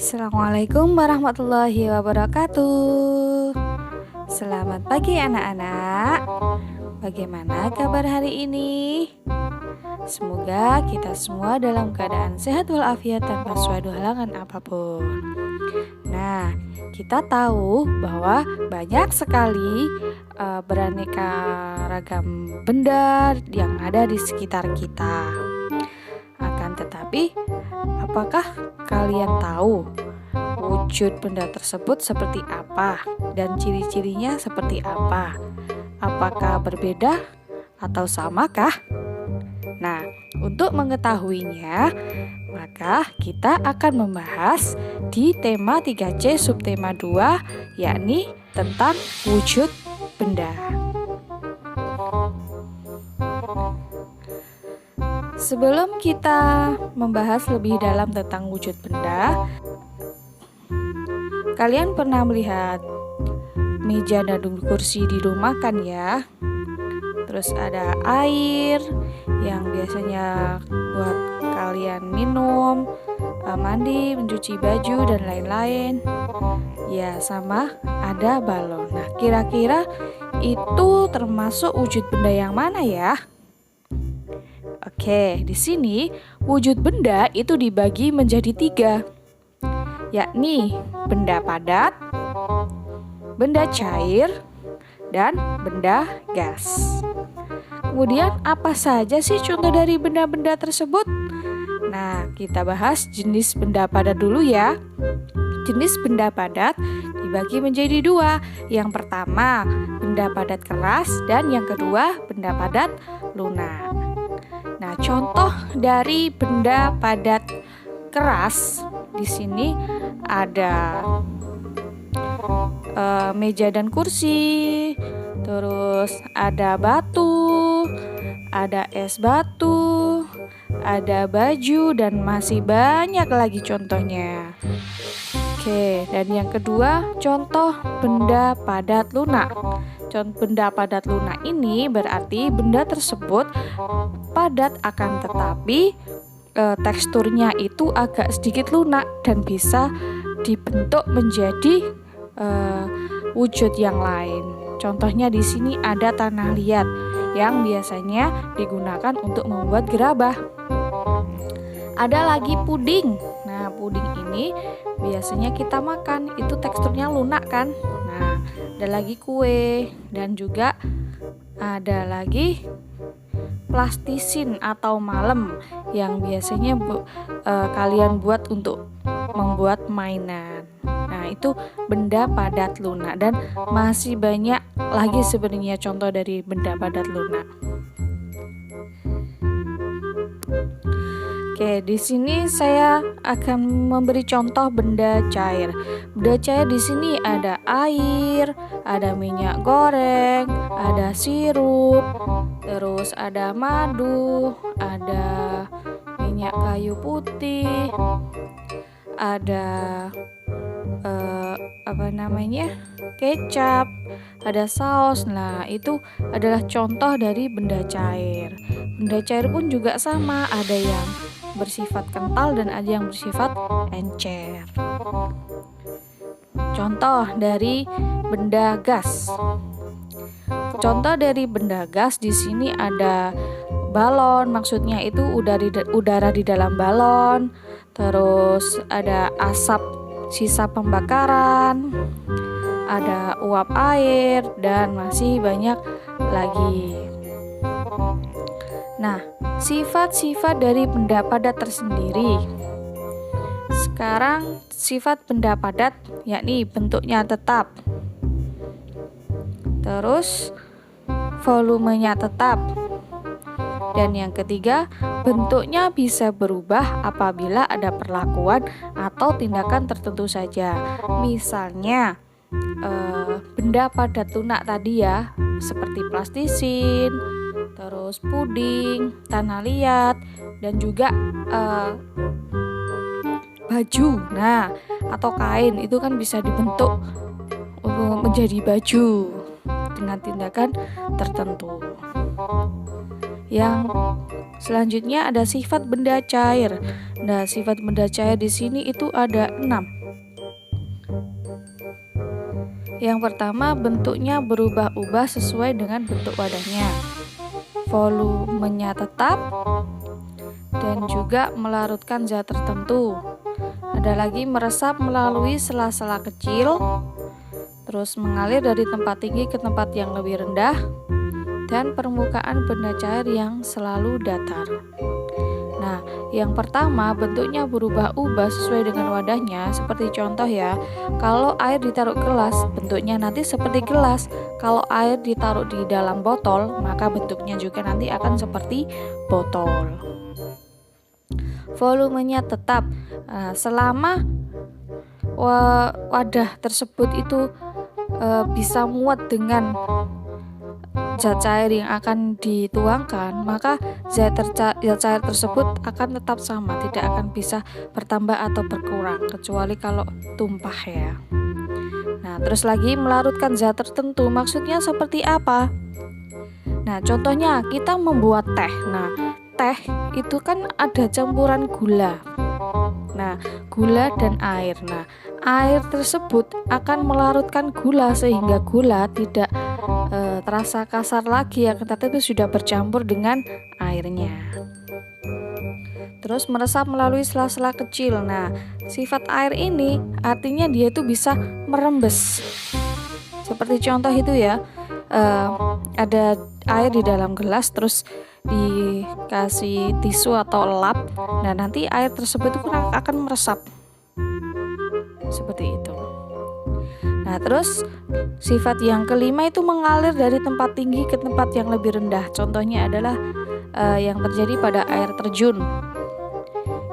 Assalamualaikum warahmatullahi wabarakatuh. Selamat pagi anak-anak. Bagaimana kabar hari ini? Semoga kita semua dalam keadaan sehat walafiat tanpa suatu halangan apapun. Nah, kita tahu bahwa banyak sekali beraneka ragam benda yang ada di sekitar kita. Akan tetapi, apakah kalian tahu wujud benda tersebut seperti apa dan ciri-cirinya seperti apa? Apakah berbeda atau samakah? Nah, untuk mengetahuinya, maka kita akan membahas di tema 3C subtema 2, yakni tentang wujud benda. Sebelum kita membahas lebih dalam tentang wujud benda, kalian pernah melihat meja dan kursi di rumah kan ya? Terus ada air yang biasanya buat kalian minum, mandi, mencuci baju, dan lain-lain. Ya, sama ada balon. Nah, kira-kira itu termasuk wujud benda yang mana ya? Oke, di sini wujud benda itu dibagi menjadi 3, yakni benda padat, benda cair, dan benda gas. Kemudian apa saja sih contoh dari benda-benda tersebut? Nah, kita bahas jenis benda padat dulu ya. Jenis benda padat dibagi menjadi 2. Yang pertama, benda padat keras, dan yang kedua, benda padat lunak. Nah, contoh dari benda padat keras di sini ada meja dan kursi, terus ada batu, ada es batu, ada baju, dan masih banyak lagi contohnya. Oke, dan yang kedua, contoh benda padat lunak. Contoh benda padat lunak ini berarti benda tersebut padat akan tetapi teksturnya itu agak sedikit lunak dan bisa dibentuk menjadi wujud yang lain. Contohnya di sini ada tanah liat yang biasanya digunakan untuk membuat gerabah. Ada lagi puding. Nah, puding ini biasanya kita makan, itu teksturnya lunak kan? Nah, ada lagi kue, dan juga ada lagi plastisin atau malem yang biasanya kalian buat untuk membuat mainan. Nah, itu benda padat lunak, dan masih banyak lagi sebenarnya contoh dari benda padat lunak. Oke, di sini saya akan memberi contoh benda cair. Benda cair di sini ada air, ada minyak goreng, ada sirup, terus ada madu, ada minyak kayu putih, ada kecap, ada saus. Nah, itu adalah contoh dari benda cair. Benda cair pun juga sama, ada yang bersifat kental dan ada yang bersifat encer. Contoh dari benda gas. Contoh dari benda gas di sini ada balon, maksudnya itu udara di dalam balon. Terus ada asap sisa pembakaran, ada uap air, dan masih banyak lagi. Nah, sifat-sifat dari benda padat tersendiri. Sekarang sifat benda padat yakni bentuknya tetap, terus volumenya tetap, dan yang ketiga, bentuknya bisa berubah apabila ada perlakuan atau tindakan tertentu saja. Misalnya benda padat lunak tadi ya, seperti plastisin, terus puding, tanah liat, dan juga baju. Nah, atau kain itu kan bisa dibentuk menjadi baju dengan tindakan tertentu. Yang Selanjutnya ada sifat benda cair. Nah, sifat benda cair di sini itu ada 6. Yang pertama, bentuknya berubah-ubah sesuai dengan bentuk wadahnya. Volumenya tetap dan juga melarutkan zat tertentu. Ada lagi meresap melalui sela-sela kecil, terus mengalir dari tempat tinggi ke tempat yang lebih rendah, dan permukaan benda cair yang selalu datar. Nah, yang pertama bentuknya berubah-ubah sesuai dengan wadahnya. Seperti contoh ya, kalau air ditaruh gelas, bentuknya nanti seperti gelas. Kalau air ditaruh di dalam botol, maka bentuknya juga nanti akan seperti botol. Volumenya tetap. Selama wadah tersebut itu bisa muat dengan zat cair yang akan dituangkan, maka zat cair tersebut akan tetap sama, tidak akan bisa bertambah atau berkurang, kecuali kalau tumpah ya. Nah, terus lagi melarutkan zat tertentu, maksudnya seperti apa? Nah, contohnya kita membuat teh. Nah, teh itu kan ada campuran gula. Nah, gula dan air. Nah, air tersebut akan melarutkan gula sehingga gula tidak terasa kasar lagi ya, tetapi sudah bercampur dengan airnya. Terus meresap melalui sela-sela kecil. Nah, sifat air ini artinya dia itu bisa merembes. Seperti contoh itu ya, ada air di dalam gelas, terus dikasih tisu atau lap. Nah, nanti air tersebut akan meresap. Seperti itu. Nah, terus sifat yang kelima itu mengalir dari tempat tinggi ke tempat yang lebih rendah. Contohnya adalah yang terjadi pada air terjun.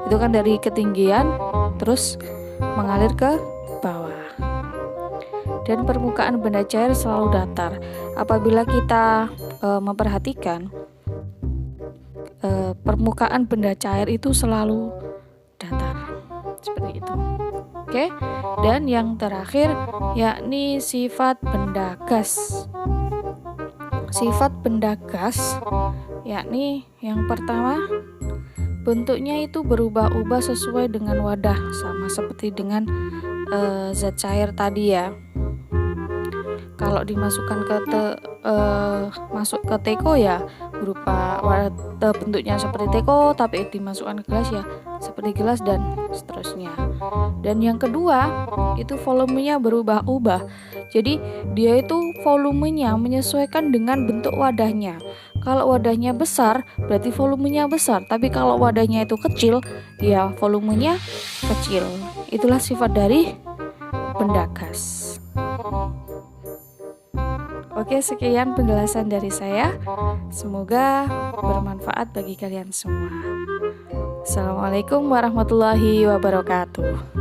Itu kan dari ketinggian terus mengalir ke bawah. Dan permukaan benda cair selalu datar. Apabila kita memperhatikan, permukaan benda cair itu selalu datar. Seperti itu. Oke, dan yang terakhir yakni sifat benda gas. Sifat benda gas yakni yang pertama, bentuknya itu berubah-ubah sesuai dengan wadah, sama seperti dengan zat cair tadi ya. Kalau dimasukkan masuk ke teko ya berupa bentuknya seperti teko, tapi dimasukkan ke gelas ya seperti gelas, dan seterusnya. Dan yang kedua itu volumenya berubah-ubah. Jadi dia itu volumenya menyesuaikan dengan bentuk wadahnya. Kalau wadahnya besar berarti volumenya besar, tapi kalau wadahnya itu kecil ya volumenya kecil. Itulah sifat dari benda gas. Oke, sekian penjelasan dari saya. Semoga bermanfaat bagi kalian semua. Assalamualaikum warahmatullahi wabarakatuh.